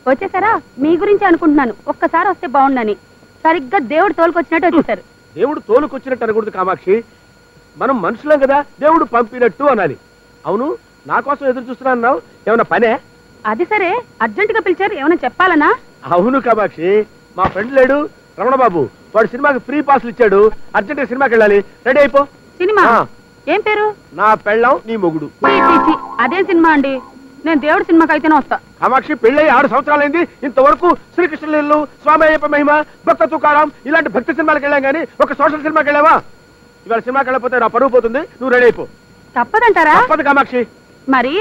వచ్చేసారా? మీ గురించి అనుకుంటున్నాను. ఒక్కసారి వస్తే బాగుండని. సరిగ్గా దేవుడు తోలుకొచ్చినట్టు వచ్చేసారు. దేవుడు తోలుకొచ్చినట్టు అనకూడదు కామాక్షి, మనం మనుషులం కదా, దేవుడు పంపినట్టు అనాలి. అవును, నా కోసం ఎదురు చూస్తున్నా అన్నావు, ఏమన్నా పనే? అది సరే, అర్జెంట్ గా పిలిచారు, ఏమైనా చెప్పాలనా? అవును కామాక్షి, మా ఫ్రెండ్ లేడు రమణ బాబు, వాడు సినిమాకి ఫ్రీ పాస్లు ఇచ్చాడు, అర్జెంట్ గా సినిమాకి వెళ్ళాలి. రెడీ అయిపో. సినిమా ఏం పేరు? నా పెళ్ళాం నీ మొగుడు. అదేం సినిమా అండి? నేను దేవుడి సినిమాకి అయితేనే వస్తా. కామాక్షి, పెళ్ళై 6 సంవత్సరాలైంది, ఇంతవరకు శ్రీకృష్ణలీలు, స్వామి అయ్యప్ప మహిమ, భక్త తుకారాం ఇలాంటి భక్తి సినిమాలకు వెళ్ళాం కానీ ఒక సోషల్ సినిమాకి వెళ్ళావా? ఇవాళ సినిమాకి వెళ్ళకపోతే నా పరువు పోతుంది, నువ్వు రెడీ అయిపో. తప్పదంటారా? తప్పదు కామాక్షి. మరి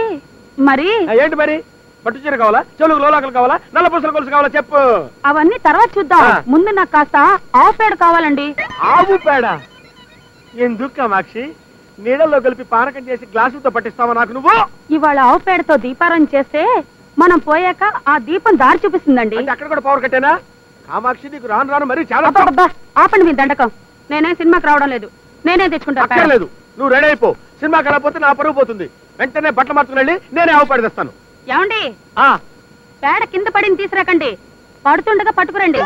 మరి ఏంటి మరి? పట్టు చీర కావాలా, చెవులకు లోలాకలు కావాలా, నల్ల పూసల గొలుసు కావాలా చెప్పు. అవన్నీ తర్వాత చూద్దాం, ముందు నాకు కాస్త ఆవు పేడ కావాలండి. ఆవు పేడ ఎందుకు కామాక్షి? నీళ్ళలో కలిపి పానకం చేసి గ్లాసులతో పట్టిస్తావా నాకు నువ్వు? ఇవాళ ఆవు పేడతో దీపారం చేస్తే మనం పోయాక ఆ దీపం దారి చూపిస్తుందండి. అక్కడ కూడా పవర్ కట్టేనా? కామాక్షి, నీకు రాను రాను మరి చాలా. ఆపండి మీ దండకం. నేనే సినిమాకి రావడం లేదు, నేనే తెచ్చుకుంటా. లేదు, నువ్వు రెడీ అయిపో. సినిమాకి వెళ్ళకపోతే నా పరువు పోతుంది. వెంటనే బట్టలు మార్చుకుని వెళ్ళి నేనే ఆవు పేడ తెస్తాను. ఏమండి, పేడ కింద పడింది తీసుకురాకండి, పడుతుండగా పట్టుకురండి.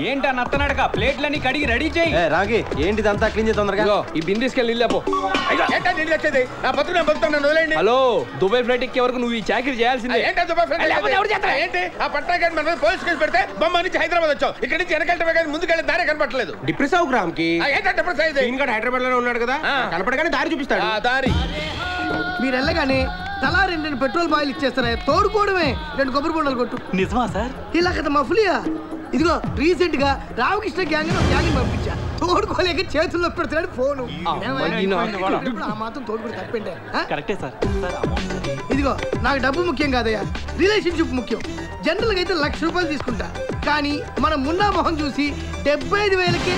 ఏంటా నత్తనడక? ప్లేట్లన్నీ కడిగి రెడీ చేయి. రాగి, ఏంటిదంతా క్లీన్ చేసి తొందరగా. ఈ బిందెస్కెళ్ళి వెళ్ళపో. హలో, దుబాయ్ ఫ్లైట్ ఎక్కే వరకు నువ్వు ఈ చాకరీ చేయాల్సిందే. హైదరాబాద్ వచ్చావు, ఇక్కడ నుంచి వెనకాల ముందుకెళ్ళి దారి కనపడలేదు. డిప్రెస్ అవు గ్రామ్ కి హైదరాబాద్ లోనే ఉన్నాడు కదా, కనపడగానే దారి చూపిస్తాడు. దారి మీరు వెళ్ళగానే తలా 2 పెట్రోల్ బాయిల్ ఇచ్చేస్తారా? తోడుకోవడమే 2 కొబ్బరి బొండలు కొట్టు. నిజమా సార్? ఇలా కదా మఫ్లియా. ఇదిగో రీసెంట్ గా రామకృష్ణ గ్యాంగ్ పంపించా, తోడుకోలేక చేతుల్లో పెడుతున్నాడు ఫోను. ఆ మాత్రం తోడుకుని తప్పండి. కరెక్టే సార్. ఇదిగో, నాకు డబ్బు ముఖ్యం కాదయ్యా, రిలేషన్షిప్ ముఖ్యం. జనరల్ గా అయితే 1,00,000 రూపాయలు తీసుకుంటా, కానీ మనం మున్నా మొహం చూసి 75,000కే.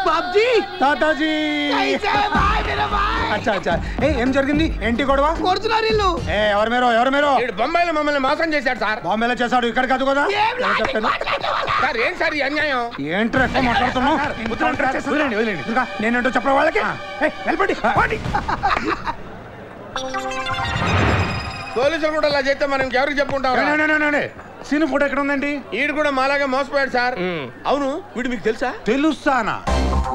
బాబ్జీ, తాతాజీ, ఏం జరిగింది? ఏంటి గొడవ? కొడుతున్నారు ఇల్లు. ఎవరు మీరు? బొంబాయిలో మమ్మల్ని మోసం చేశాడు సార్. బాంబేలో చేశాడు, ఇక్కడ కాదు కదా. సార్ ఏం సార్ ఈ అన్యాయం? ఏంట్రా ఎక్కువ మాట్లాడుతున్నావు? నేనేంటో చెప్పడం వాళ్ళకి. వెళ్ళండి. పోలీసులు కూడా అలా చేస్తే మనం ఎవరికి చెప్పుకుంటాం? సీను ఫోటో ఎక్కడ ఉందండి? వీడు కూడా మాలాగా మోసపోయాడు సార్. అవును, వీడు మీకు తెలుసా? తెలుసానా?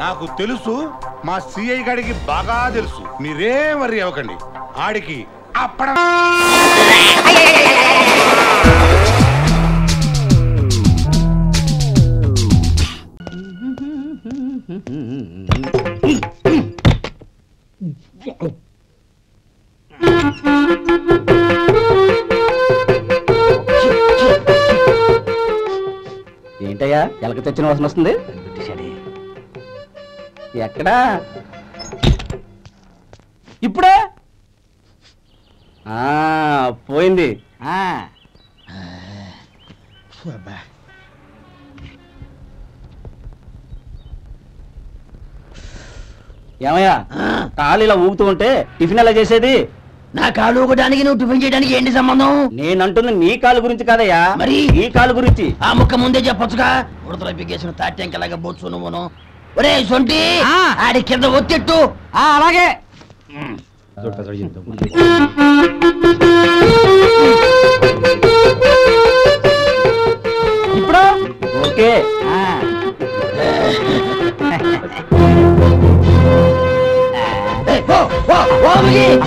నాకు తెలుసు, మా సిఐ గారికి బాగా తెలుసు. మీరేం వర్రీ అవ్వకండి, ఆడికి అప్పడం. ఏంటయ్యా ఎలక తెచ్చిన వాసన వస్తుంది? ఎక్కడా? ఇప్పుడే పోయింది. ఏమయ్యా, కాలు ఇలా ఊగుతూ ఉంటే టిఫిన్ ఎలా చేసేది? నా కాలు ఊగడానికి నువ్వు టిఫిన్ చేయడానికి ఏంటి సంబంధం? నేనంటుంది నీ కాలు గురించి కాదయ్యా, మరి నీ కాలు గురించి. ఆ ముక్క ముందే చెప్పొచ్చుగా. ఉడతలో పిగేసిన తాట్యంకలాగా బొచ్చు నువ్వును. ఒరే సొంటి, ఆడి కింద ఒత్తిట్టు. అలాగే. ఇప్పుడు ఓకే.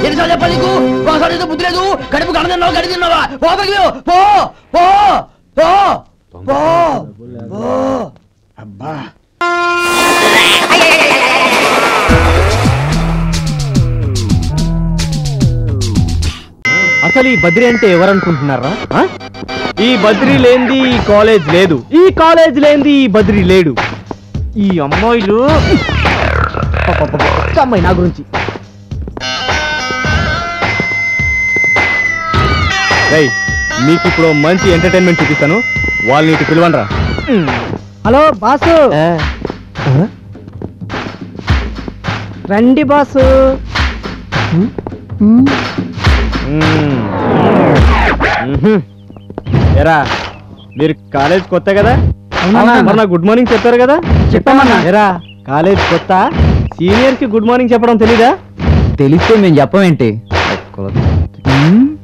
ఎన్నిసార్లు చెప్పాలి నీకు? ఒకసారి బుద్ధి లేదు, కడుపు గడ తిన్నావు, గడి తిన్నావా? పో. అబ్బా, అసలు ఈ బద్రి అంటే ఎవరనుకుంటున్నారా? ఈ బద్రి లేంది ఈ కాలేజ్ లేదు, ఈ కాలేజ్ లేంది ఈ బద్రి లేడు. ఈ అమ్మాయిలు అమ్మాయి నా గురించి. మీకు ఇప్పుడు మంచి ఎంటర్టైన్మెంట్ చూపిస్తాను, వాళ్ళని ఇటు పిలవనరా. హలో బాసు, రండి బాసు. ఎరా మీరు కాలేజ్ కొత్త కదా? మొన్న గుడ్ మార్నింగ్ చెప్పారు కదా? చెప్పామన్నా. ఎరా కాలేజ్ కొత్త, సీనియర్స్ కి గుడ్ మార్నింగ్ చెప్పడం తెలీదా? తెలిస్తే మేము చెప్పమేంటి?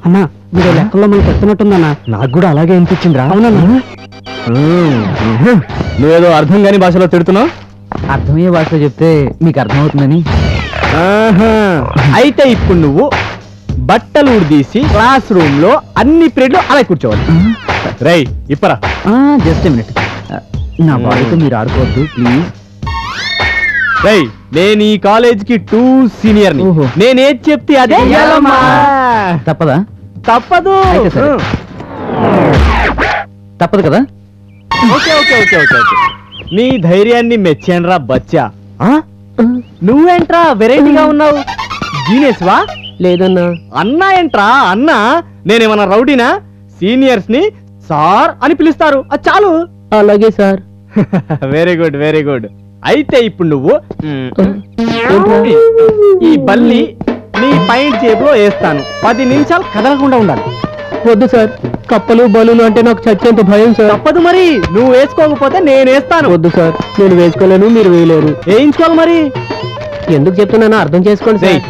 అన్నా మీరు లెక్కల్లో మనం పెడుతున్నట్టుందన్నా. నాకు కూడా అలాగే అనిపించిందిరా. అవునన్నా. నువ్వేదో అర్థం కాని భాషలో తిడుతున్నావు. అర్థమయ్యే భాషలో చెప్తే మీకు అర్థమవుతుందని. అయితే ఇప్పుడు నువ్వు బట్టలు ఉడిదీసి క్లాస్ రూమ్ లో అన్ని పీరియడ్లు అలా కూర్చోవాలి. రై ఇప్పరా. జస్ట్ మినిట్, నా బాడీతో మీరు ఆడుకోవద్దు ప్లీజ్. రై నేను ఈ కాలేజ్ కి 2 సీనియర్. నేనేది చెప్తే అదే తప్పదా? తప్పదు. తప్పదు కదా? Okay okay okay okay okay. నీ ధైర్యాన్ని మెచ్చానురా బచ్చా. నువ్వేంట్రా వెరైటీగా ఉన్నావు? జీనియస్ వా? లేదన్నా. అన్నా ఏంట్రా అన్నా? నేనేమన్నా రౌడీనా? సీనియర్స్ ని సార్ అని పిలుస్తారు, అది చాలు. అలాగే sir. Very good very good. అయితే ఇప్పుడు నువ్వు ఈ బల్లి నీ పైన జేబులో వేస్తాను. 10 నిమిషాలు కదలకుండా ఉండాలి. వద్దు సార్, కప్పలు బలులు అంటే నాకు చచ్చేంత భయం సార్. తప్పదు మరి, నువ్వు వేసుకోకపోతే నేను వేస్తాను. వద్దు సార్, నేను వేసుకోలేను, మీరు వేయలేరు. వేయించుకోవాలి మరి. ఎందుకు చెప్తున్నానో అర్థం చేసుకోండి సార్.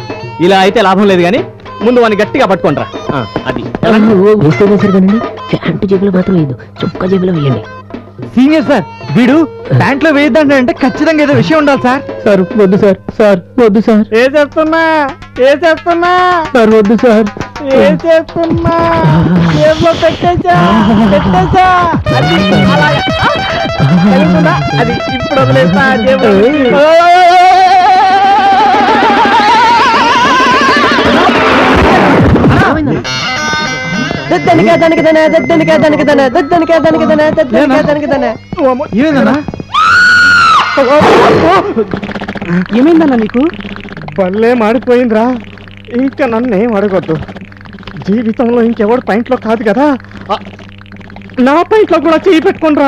ఇలా అయితే లాభం లేదు కానీ ముందు వాడిని గట్టిగా పట్టుకుంటారా. అది ప్యాంటు జేబులో మాత్రం వేయదు, చొక్కా జేబులో వేయండి. సీనియర్ సార్, వీడు ప్యాంట్లో వేయద్దంటే అంటే ఖచ్చితంగా ఏదో విషయం ఉండాలి సార్. సార్ వద్దు సార్, సార్ వద్దు సార్. వేసేస్తున్నా వేసేస్తున్నా సార్, వద్దు సార్. వేసేస్తున్నా, జేబులో పెట్టేసా పెట్టేసా. అది అలాగే తెలుస్తుందా? అది ఇప్పుడు వదిలేస్తా జేబులో. ఏమైందన్నా నీకు? పల్లె మాడిపోయిందిరా. ఇంకా నన్నేం అడగొద్దు. జీవితంలో ఇంకెవడు పాయింట్లో కాదు కదా, నా పాయింట్లో కూడా చేయి పెట్టుకుంటా.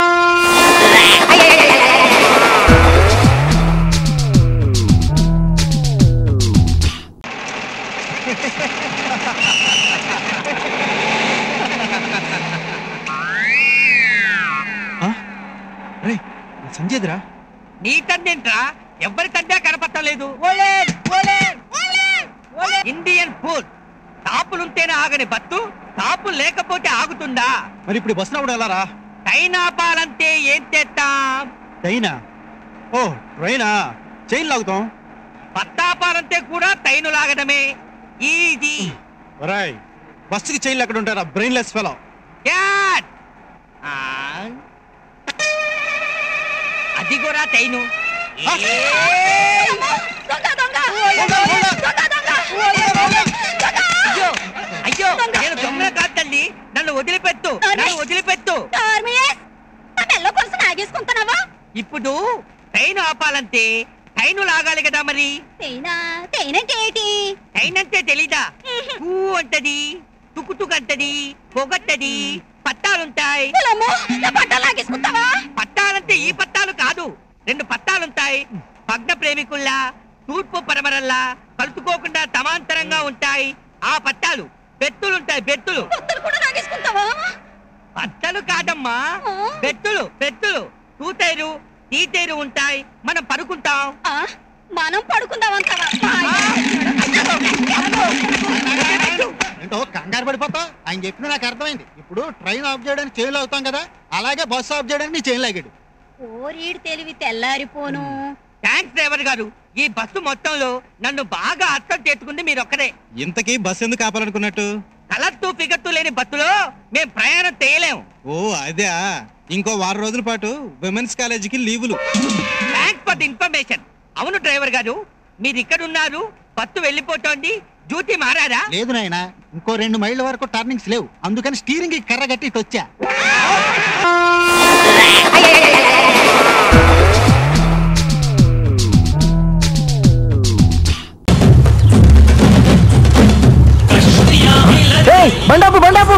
సంజయ్రా నీ తండ్రింట్రా, ఎవరి తండ్రి కనపట్టలేదు. ఇండియన్ ఫుడ్ తాపులుంటేనే ఆగని బత్తు, తాపులు లేకపోతే ఆగుతుందా? మరి ఇప్పుడు బస్సు రావడం ఎలా రా? ట్రైన్ ఆపాలంటే ఏం చేస్తాం? ట్రైనా? ఓ ట్రైనా, చైన్ లాగుతాం. పట్టాపాలంటే కూడా ట్రైన్ లాగడమే ఈజీ. ఒరేయ్, బస్సుకి చైన్లు ఎక్కడ ఉంటారా? Brainless fellow. అది కూడా ట్రైను. అయ్యో నేను దొంగ కాదండి, నన్ను వదిలిపెట్టు, నన్ను వదిలిపెట్టు. ఇప్పుడు ట్రైన్ ఆపాలంటే ట్రైన్ లాగాలి కదా మరి. ట్రైన్ అంటే తెలీదా? ఊ అంటది, తుకుతుకు అంటది, పొగట్టది, పట్టాలుంటాయి. పట్టాలంటే ఈ పట్టాలు కాదు, 2 పట్టాలుంటాయి. భగ్న ప్రేమికుల్లా, తూర్పు పరమరల్లా కలుసుకోకుండా సమాంతరంగా ఉంటాయి ఆ పట్టాలు. బెత్తులుంటాయి, బెత్తులు. పట్టాలు కాదమ్మా, బెత్తులు. బెత్తులు తూతేరు తీతేరు ఉంటాయి. మనం పడుకుంటాం. మనం పడుకుందామంటావా? ఏంటో కంగారు పడిపోతావు. ఆయన చెప్పింది నాకు అర్థమైంది. ఇప్పుడు ట్రైన్ ఆఫ్ చేయడానికి చైన్లు అవుతాం కదా, అలాగే బస్సు ఆఫ్ చేయడానికి నీ చైన్ లాగాడు. ఓరీడు తెలివి తెల్లారిపోను. థ్యాంక్స్ డ్రైవర్ గారు, ఈ బస్సు మొత్తంలో నన్ను బాగా అర్థం చేసుకుంది మీరు ఒక్కరే. ఇంతకీ బస్సు ఎందుకు ఆపాలనుకున్నట్టు? కలర్తూ ఫిగర్తూ లేని బస్సులో మేం ప్రయాణం చేయలేము. ఓ అదే, ఇంకో 6 రోజుల పాటు విమెన్స్ కాలేజీకి లీవులు. Thanks for the information. అవును డ్రైవర్ గారు, మీరు ఇక్కడ ఉన్నారు, బస్సు వెళ్ళిపోతోంది, డ్యూటీ మారారా? లేదు నాయనా, ఇంకో 2 మైళ్ళ వరకు టర్నింగ్స్ లేవు, అందుకని స్టీరింగ్ కర్ర కట్టి ఇటు వచ్చా. బండాపు బండాపు,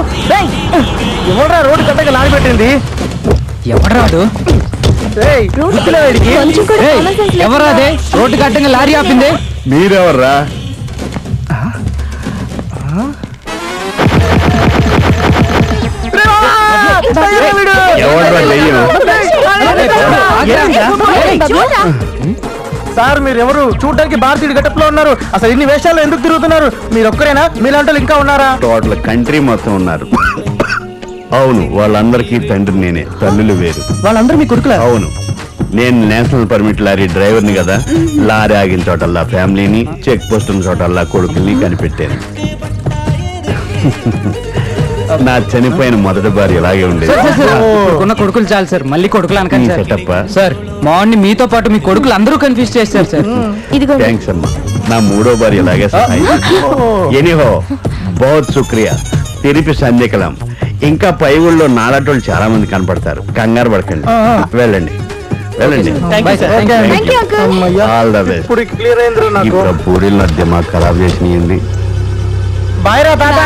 ఎవడ్రా రోడ్డు కట్టగా లాగిపెట్టింది? ఎవడ్రాడు? ఎవరాదే రోడ్డు కట్టంగా లారీ ఆపింది? మీరెవర్రా? సార్ మీరెవరు? చూడడానికి భారతీయుడు గెటప్ లో ఉన్నారు. అసలు ఇన్ని వేషాల్లో ఎందుకు తిరుగుతున్నారు? మీరు ఒక్కరేనా? మీలాంటి ఇంకా ఉన్నారా? టోటల్ కంట్రీ మొత్తం ఉన్నారు. అవును, వాళ్ళందరికీ తండ్రి నేనే, తల్లులు వేరు. వాళ్ళందరూ మీ కొడుకులా? అవును, నేను నేషనల్ పర్మిట్ లారీ డ్రైవర్ని కదా. లారీ ఆగిన చోటల్లా ఫ్యామిలీని, చెక్ పోస్ట్ ఉన్న చోటల్లా కొడుకుల్ని కనిపెట్టాను. నా చనిపోయిన మొదటి భార్య ఇలాగే ఉండేది. ఉన్న కొడుకులు చాలు సార్, మళ్ళీ కొడుకులు అనకండి సార్. మార్నింగ్ మీతో పాటు మీ కొడుకులు అందరూ కన్ఫ్యూజ్ చేస్తారు సార్. థ్యాంక్స్ అమ్మా. నా మూడో భార్య ఇలాగే సహాయం. ఎనీహో బహుత్ శుక్రియా. తిరిపి సంధ్యకలం. ఇంకా పై ఊళ్ళో నాలాటోళ్ళు చాలా మంది కనపడతారు. కంగారు పడకండి, వెళ్ళండి వెళ్ళండి. All the best. ఇప్పుడు పూరీలు నా దిమాగ్ ఖరాబ్ చేసినాయండి. బాయ్ రా తాత.